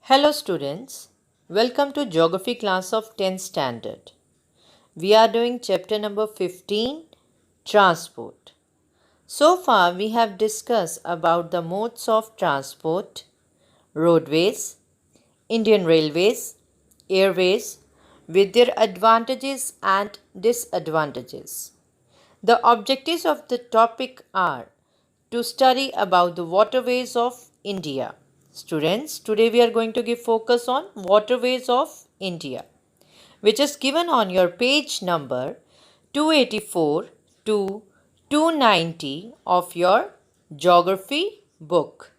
Hello students, welcome to Geography class of 10th standard. We are doing chapter number 15, Transport. So far we have discussed about the modes of transport, roadways, Indian railways, airways with their advantages and disadvantages. The objectives of the topic are to study about the waterways of India. Students, today we are going to give focus on waterways of India, which is given on your page number 284 to 290 of your geography book.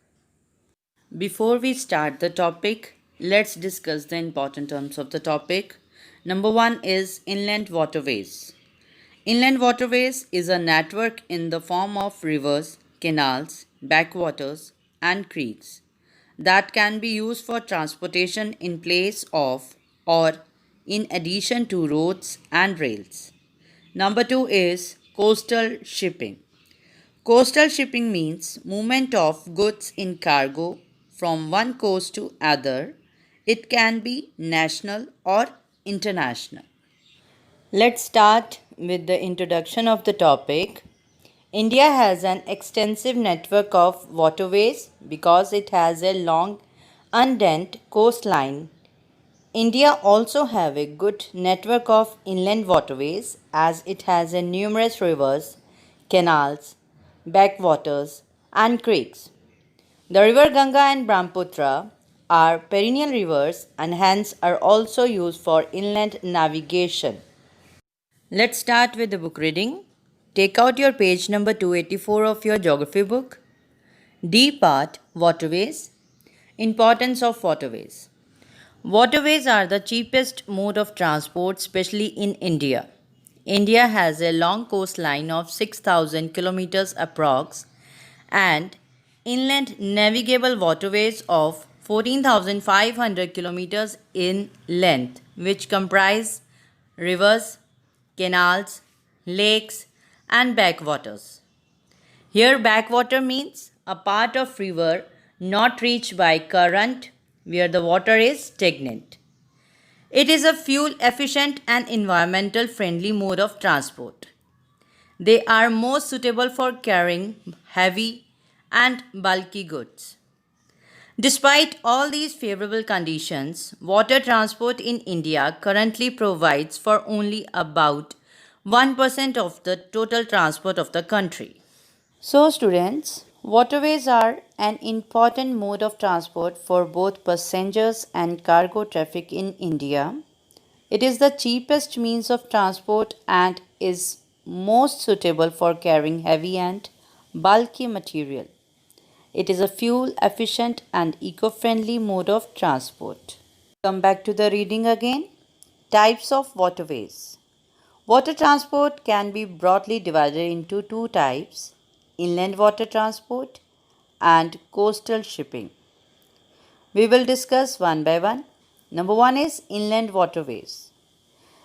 Before we start the topic, let's discuss the important terms of the topic. Number one is inland waterways. Inland waterways is a network in the form of rivers, canals, backwaters, and creeks that can be used for transportation in place of or in addition to roads and rails. Number two is coastal shipping. Coastal shipping means movement of goods in cargo from one coast to other. It can be national or international. Let's start with the introduction of the topic. India has an extensive network of waterways because it has a long, undent coastline. India also have a good network of inland waterways as it has a numerous rivers, canals, backwaters and creeks. The river Ganga and Brahmaputra are perennial rivers and hence are also used for inland navigation. Let's start with the book reading. Take out your page number 284 of your geography book. D part Waterways. Importance of waterways. Waterways are the cheapest mode of transport, especially in India. India has a long coastline of 6,000 kilometers approx and inland navigable waterways of 14,500 kilometers in length, which comprise rivers, canals, lakes, and backwaters. Here, backwater means a part of river not reached by current where the water is stagnant. It is a fuel efficient and environmental friendly mode of transport. They are most suitable for carrying heavy and bulky goods. Despite all these favorable conditions, water transport in India currently provides for only about 1% of the total transport of the country. So, students, waterways are an important mode of transport for both passengers and cargo traffic in India. It is the cheapest means of transport and is most suitable for carrying heavy and bulky material. It is a fuel efficient and eco friendly mode of transport. Come back to the reading again. Types of waterways. Water transport can be broadly divided into two types: inland water transport and coastal shipping. We will discuss one by one. Number one is inland waterways.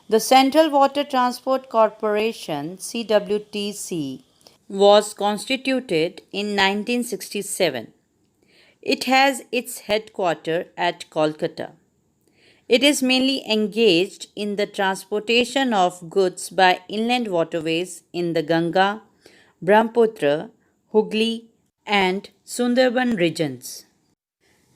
The Central Water Transport Corporation CWTC was constituted in 1967. It has its headquarters at Kolkata. It is mainly engaged in the transportation of goods by inland waterways in the Ganga, Brahmaputra, Hooghly, and Sundarban regions.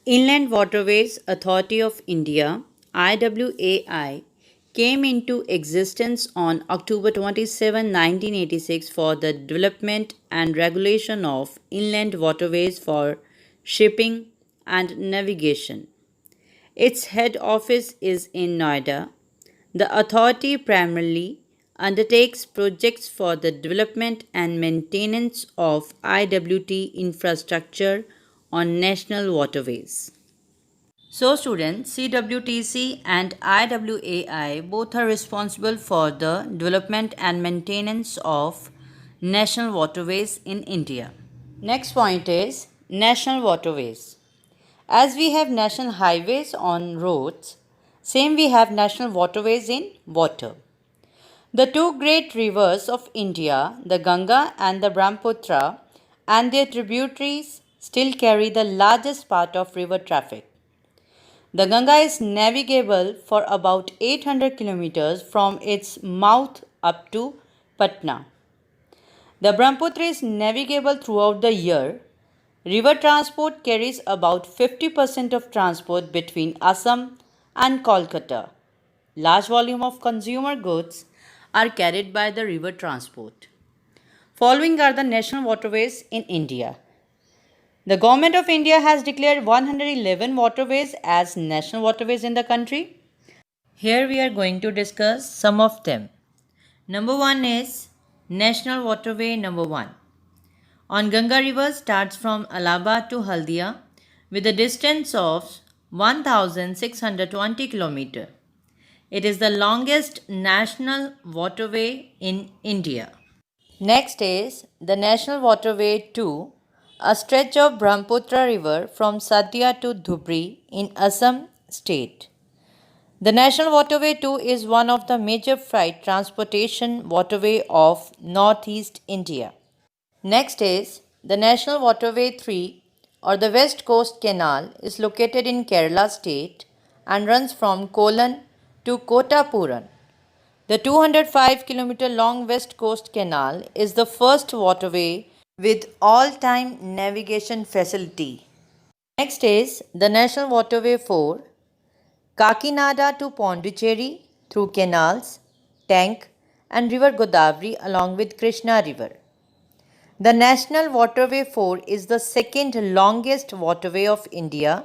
Inland Waterways Authority of India IWAI came into existence on October 27, 1986 for the development and regulation of inland waterways for shipping and navigation. Its head office is in Noida. The authority primarily undertakes projects for the development and maintenance of IWT infrastructure on national waterways. So, students, CWTC and IWAI both are responsible for the development and maintenance of national waterways in India. Next point is national waterways. As we have national highways on roads, same we have national waterways in water. The two great rivers of India, the Ganga and the Brahmaputra, and their tributaries still carry the largest part of river traffic. The Ganga is navigable for about 800 kilometers from its mouth up to Patna. The Brahmaputra is navigable throughout the year. River transport carries about 50% of transport between Assam and Kolkata. Large volume of consumer goods are carried by the river transport. Following are the national waterways in India. The Government of India has declared 111 waterways as national waterways in the country. Here we are going to discuss some of them. Number 1 is National Waterway number 1. On Ganga River starts from Allahabad to Haldia with a distance of 1620 km. It is the longest national waterway in India. Next is the National Waterway 2, a stretch of Brahmaputra River from Satia to Dhubri in Assam state. The National Waterway 2 is one of the major freight transportation waterway of northeast India. Next is the National Waterway 3 or the West Coast Canal is located in Kerala state and runs from Kollam to Kottapuram. The 205-kilometer long West Coast Canal is the first waterway with all-time navigation facility. Next is the National Waterway 4, Kakinada to Pondicherry through canals, Tank and River Godavari along with Krishna River. The National Waterway 4 is the second longest waterway of India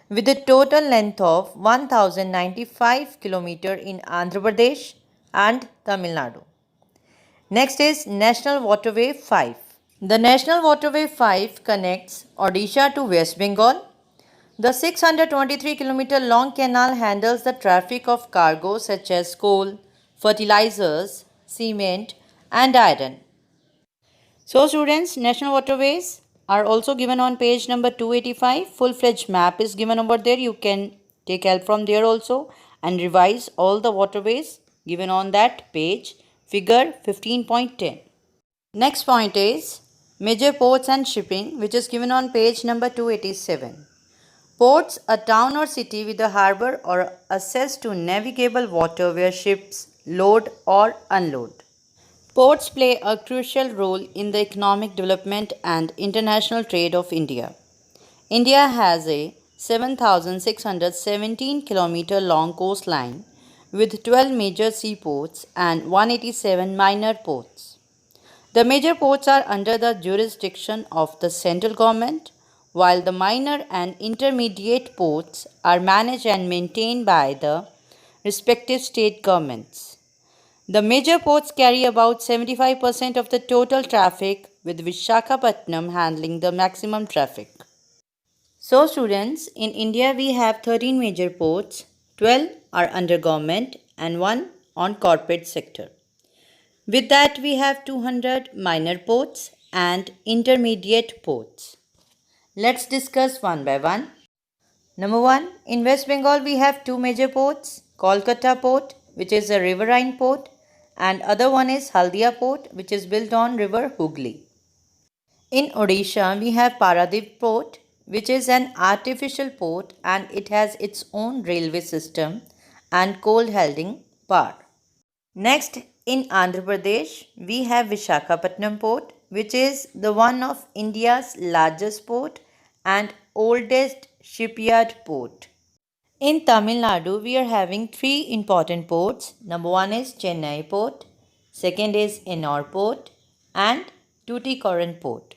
with a total length of 1095 km in Andhra Pradesh and Tamil Nadu. Next is National Waterway 5. The National Waterway 5 connects Odisha to West Bengal. The 623-kilometer long canal handles the traffic of cargo such as coal, fertilizers, cement and iron. So students, national waterways are also given on page number 285. Full-fledged map is given over there. You can take help from there also and revise all the waterways given on that page, figure 15.10. Next point is major ports and shipping, which is given on page number 287. Ports, a town or city with a harbour or access to navigable water where ships load or unload. Ports play a crucial role in the economic development and international trade of India. India has a 7,617 km long coastline with 12 major seaports and 187 minor ports. The major ports are under the jurisdiction of the central government, while the minor and intermediate ports are managed and maintained by the respective state governments. The major ports carry about 75% of the total traffic, with Visakhapatnam handling the maximum traffic. So students, in India we have 13 major ports, 12 are under government and 1 on corporate sector. With that we have 200 minor ports and intermediate ports. Let's discuss one by one. Number 1, in West Bengal we have 2 major ports, Kolkata port, which is a riverine port, and other one is Haldia port, which is built on river Hooghly. In Odisha we have Paradip port, which is an artificial port and it has its own railway system and coal handling power. Next, in Andhra Pradesh we have Visakhapatnam port, which is the one of India's largest port and oldest shipyard port. In Tamil Nadu, we are having 3 important ports. Number 1 is Chennai port, second is Ennore port and Tuticorin port.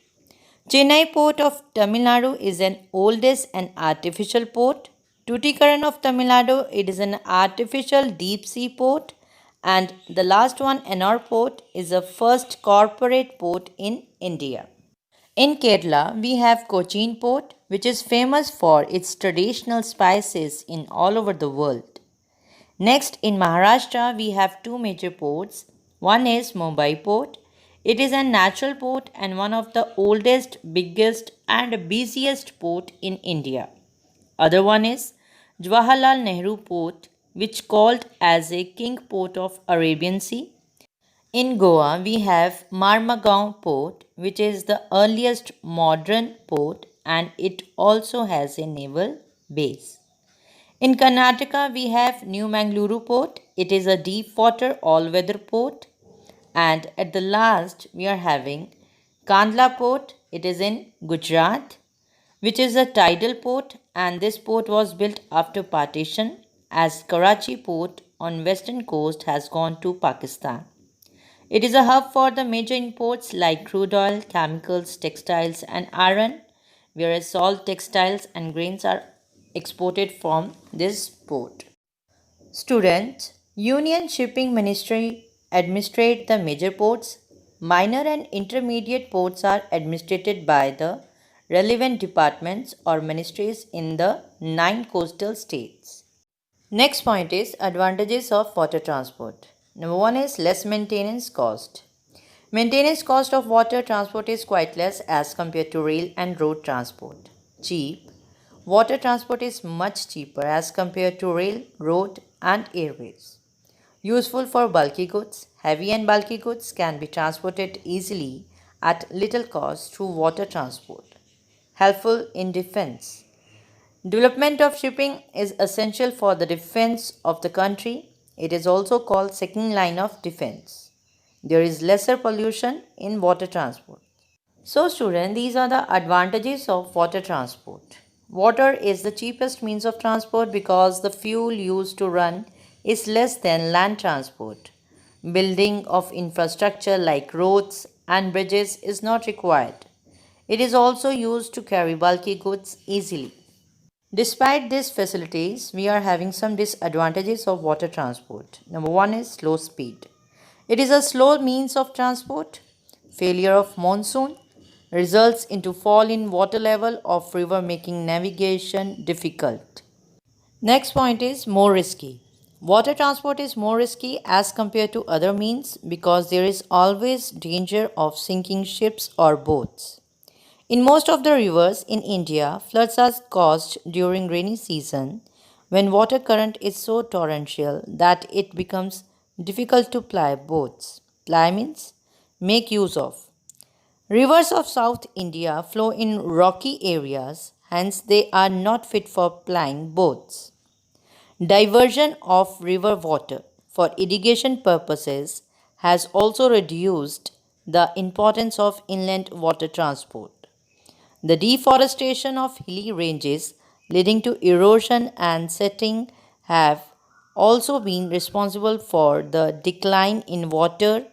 Chennai port of Tamil Nadu is an oldest and artificial port. Tuticorin of Tamil Nadu, it is an artificial deep sea port. And the last one, Ennore port, is the first corporate port in India. In Kerala, we have Cochin port, which is famous for its traditional spices in all over the world. Next, in Maharashtra, we have 2 major ports. One is Mumbai port. It is a natural port and one of the oldest, biggest and busiest port in India. Other one is Jawaharlal Nehru port, which called as a king port of Arabian Sea. In Goa, we have Marmagaon port, which is the earliest modern port and it also has a naval base. In Karnataka, we have New Mangaluru Port. It is a deep water all weather port. And at the last, we are having Kandla Port. It is in Gujarat, which is a tidal port, and this port was built after partition, as Karachi Port on western coast has gone to Pakistan. It is a hub for the major imports like crude oil, chemicals, textiles, and iron, whereas salt, textiles, and grains are exported from this port. Students, Union Shipping Ministry administrate the major ports. Minor and intermediate ports are administered by the relevant departments or ministries in the 9 coastal states. Next point is advantages of water transport. Number one is less maintenance cost. Maintenance cost of water transport is quite less as compared to rail and road transport. Cheap. Water transport is much cheaper as compared to rail, road, and airways. Useful for bulky goods. Heavy and bulky goods can be transported easily at little cost through water transport. Helpful in defense. Development of shipping is essential for the defense of the country. It is also called second line of defense. There is lesser pollution in water transport. So student, these are the advantages of water transport. Water is the cheapest means of transport because the fuel used to run is less than land transport. Building of infrastructure like roads and bridges is not required. It is also used to carry bulky goods easily. Despite these facilities, we are having some disadvantages of water transport. Number one is slow speed. It is a slow means of transport. Failure of monsoon results into fall in water level of river making navigation difficult. Next point is more risky. Water transport is more risky as compared to other means because there is always danger of sinking ships or boats. In most of the rivers in India, floods are caused during rainy season when water current is so torrential that it becomes difficult to ply boats. Ply means make use of. Rivers of South India flow in rocky areas, hence they are not fit for plying boats. Diversion of river water for irrigation purposes has also reduced the importance of inland water transport. The deforestation of hilly ranges leading to erosion and setting have also been responsible for the decline in water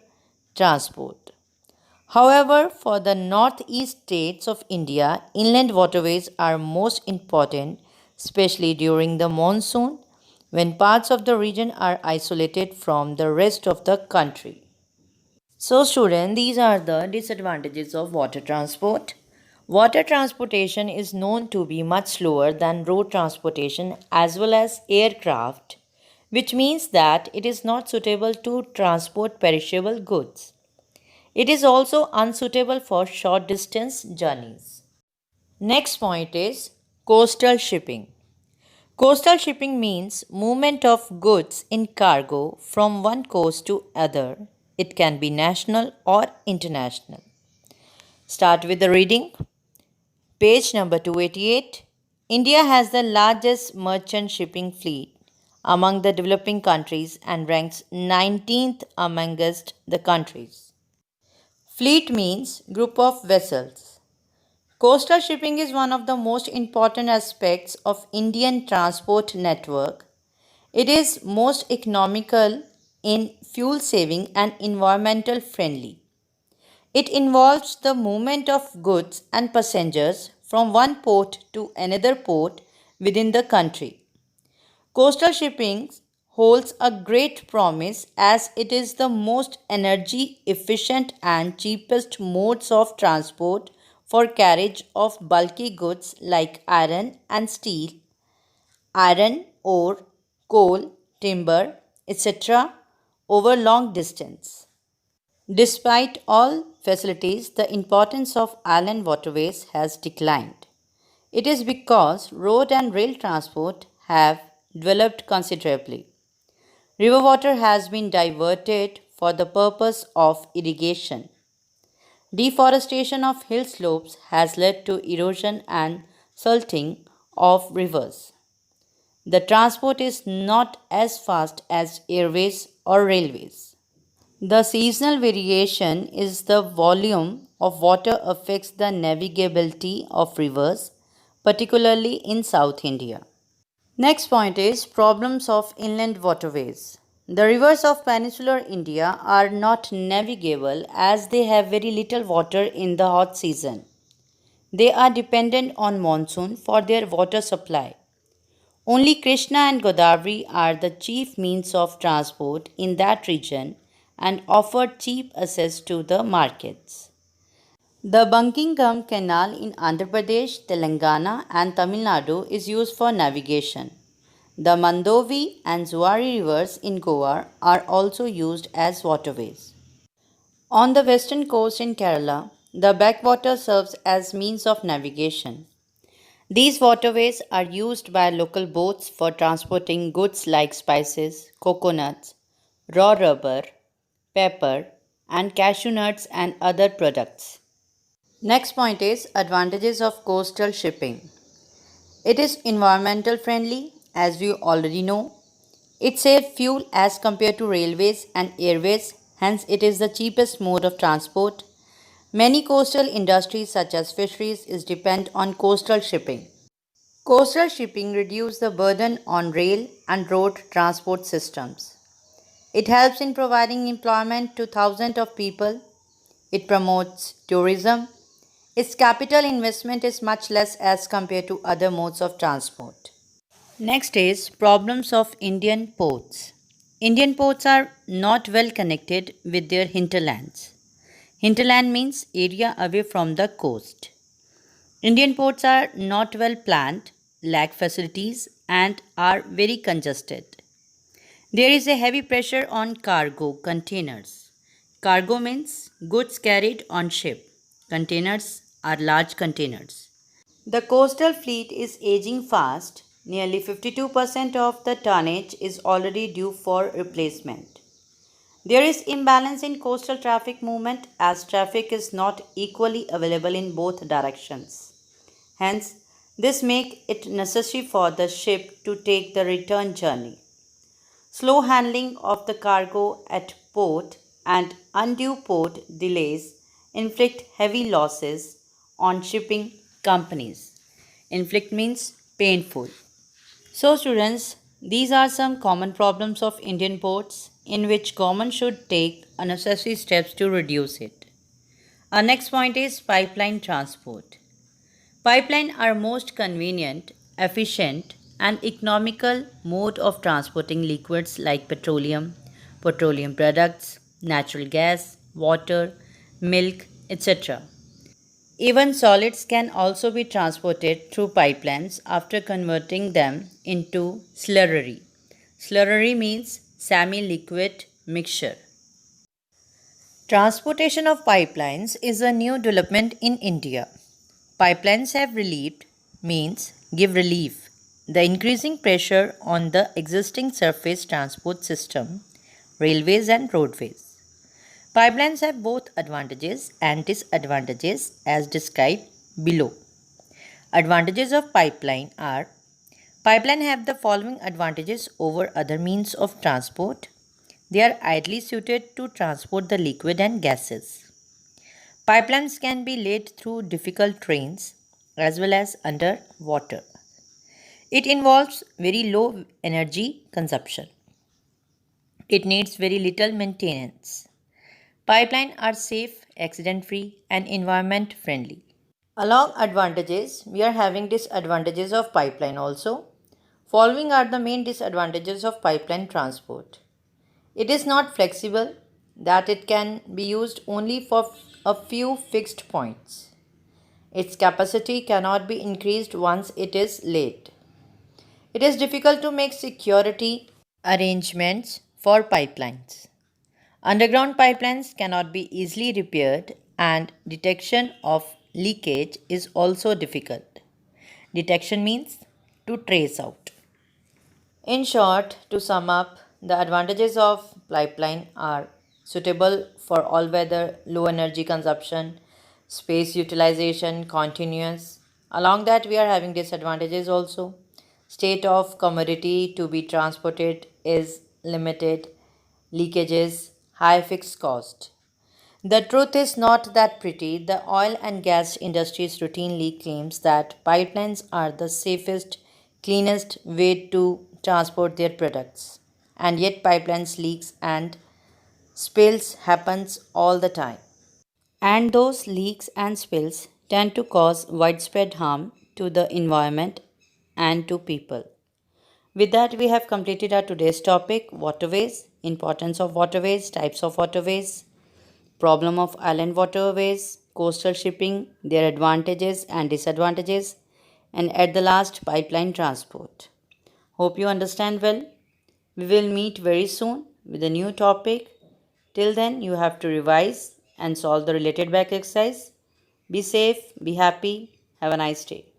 transport. However, for the northeast states of India, inland waterways are most important, especially during the monsoon when parts of the region are isolated from the rest of the country. So, students, these are the disadvantages of water transport. Water transportation is known to be much slower than road transportation as well as aircraft, which means that it is not suitable to transport perishable goods. It is also unsuitable for short distance journeys. Next point is coastal shipping. Coastal shipping means movement of goods in cargo from one coast to other. It can be national or international. Start with the reading. Page number 288. India has the largest merchant shipping fleet among the developing countries and ranks 19th amongst the countries. Fleet means group of vessels. Coastal shipping is one of the most important aspects of Indian transport network. It is most economical in fuel saving and environmental friendly. It involves the movement of goods and passengers from one port to another port within the country. Coastal shipping holds a great promise as it is the most energy efficient and cheapest modes of transport for carriage of bulky goods like iron and steel, iron ore, coal, timber, etc. over long distance. Despite all facilities, the importance of island waterways has declined. It is because road and rail transport have developed considerably. River water has been diverted for the purpose of irrigation. Deforestation of hill slopes has led to erosion and silting of rivers. The transport is not as fast as airways or railways. The seasonal variation is the volume of water affects the navigability of rivers, particularly in South India. Next point is problems of inland waterways. The rivers of peninsular India are not navigable as they have very little water in the hot season. They are dependent on monsoon for their water supply. Only Krishna and Godavari are the chief means of transport in that region and offer cheap access to the markets. The Buckingham Canal in Andhra Pradesh, Telangana, and Tamil Nadu is used for navigation. The Mandovi and Zuari rivers in Goa are also used as waterways. On the western coast in Kerala, the backwater serves as means of navigation. These waterways are used by local boats for transporting goods like spices, coconuts, raw rubber, pepper, and cashew nuts and other products. Next point is advantages of coastal shipping. It is environmental friendly as we already know. It saves fuel as compared to railways and airways, hence it is the cheapest mode of transport. Many coastal industries such as fisheries is depend on coastal shipping. Coastal shipping reduces the burden on rail and road transport systems. It helps in providing employment to thousands of people. It promotes tourism. Its capital investment is much less as compared to other modes of transport. Next is problems of Indian ports. Indian ports are not well connected with their hinterlands. Hinterland means area away from the coast. Indian ports are not well planned, lack facilities, and are very congested. There is a heavy pressure on cargo containers. Cargo means goods carried on ship. Containers are large containers. The coastal fleet is aging fast. Nearly 52% of the tonnage is already due for replacement. There is imbalance in coastal traffic movement as traffic is not equally available in both directions. Hence, this makes it necessary for the ship to take the return journey. Slow handling of the cargo at port and undue port delays inflict heavy losses on shipping companies. Inflict means painful. So students, these are some common problems of Indian ports in which government should take unnecessary steps to reduce it. Our next point is pipeline transport. Pipelines are most convenient, efficient, and economical mode of transporting liquids like petroleum, petroleum products, natural gas, water, milk, etc. Even solids can also be transported through pipelines after converting them into slurry. Slurry means semi liquid mixture. Transportation of pipelines is a new development in India. Pipelines have relieved means give relief. The increasing pressure on the existing surface transport system, railways and roadways. Pipelines have both advantages and disadvantages as described below. Advantages of pipeline are pipeline have the following advantages over other means of transport. They are ideally suited to transport the liquid and gases. Pipelines can be laid through difficult terrains as well as under water. It involves very low energy consumption. It needs very little maintenance. Pipelines are safe, accident free, and environment friendly. Along advantages, we are having disadvantages of pipeline also. Following are the main disadvantages of pipeline transport. It is not flexible, that it can be used only for a few fixed points. Its capacity cannot be increased once it is laid. It is difficult to make security arrangements for pipelines. Underground pipelines cannot be easily repaired and detection of leakage is also difficult. Detection means to trace out. In short, to sum up, the advantages of pipeline are suitable for all weather, low energy consumption, space utilization, continuous. Along that, we are having disadvantages also. state of commodity to be transported is limited, leakages, high fixed cost. The truth is not that pretty. The oil and gas industries routinely claims that pipelines are the safest, cleanest way to transport their products. And yet pipelines leaks and spills happens all the time. And those leaks and spills tend to cause widespread harm to the environment and to people. With that, we have completed our today's topic waterways, importance of waterways, types of waterways, problem of island waterways, coastal shipping, their advantages and disadvantages, and at the last, pipeline transport. Hope you understand well. We will meet very soon with a new topic. Till then, you have to revise and solve the related back exercise. Be safe, be happy, have a nice day.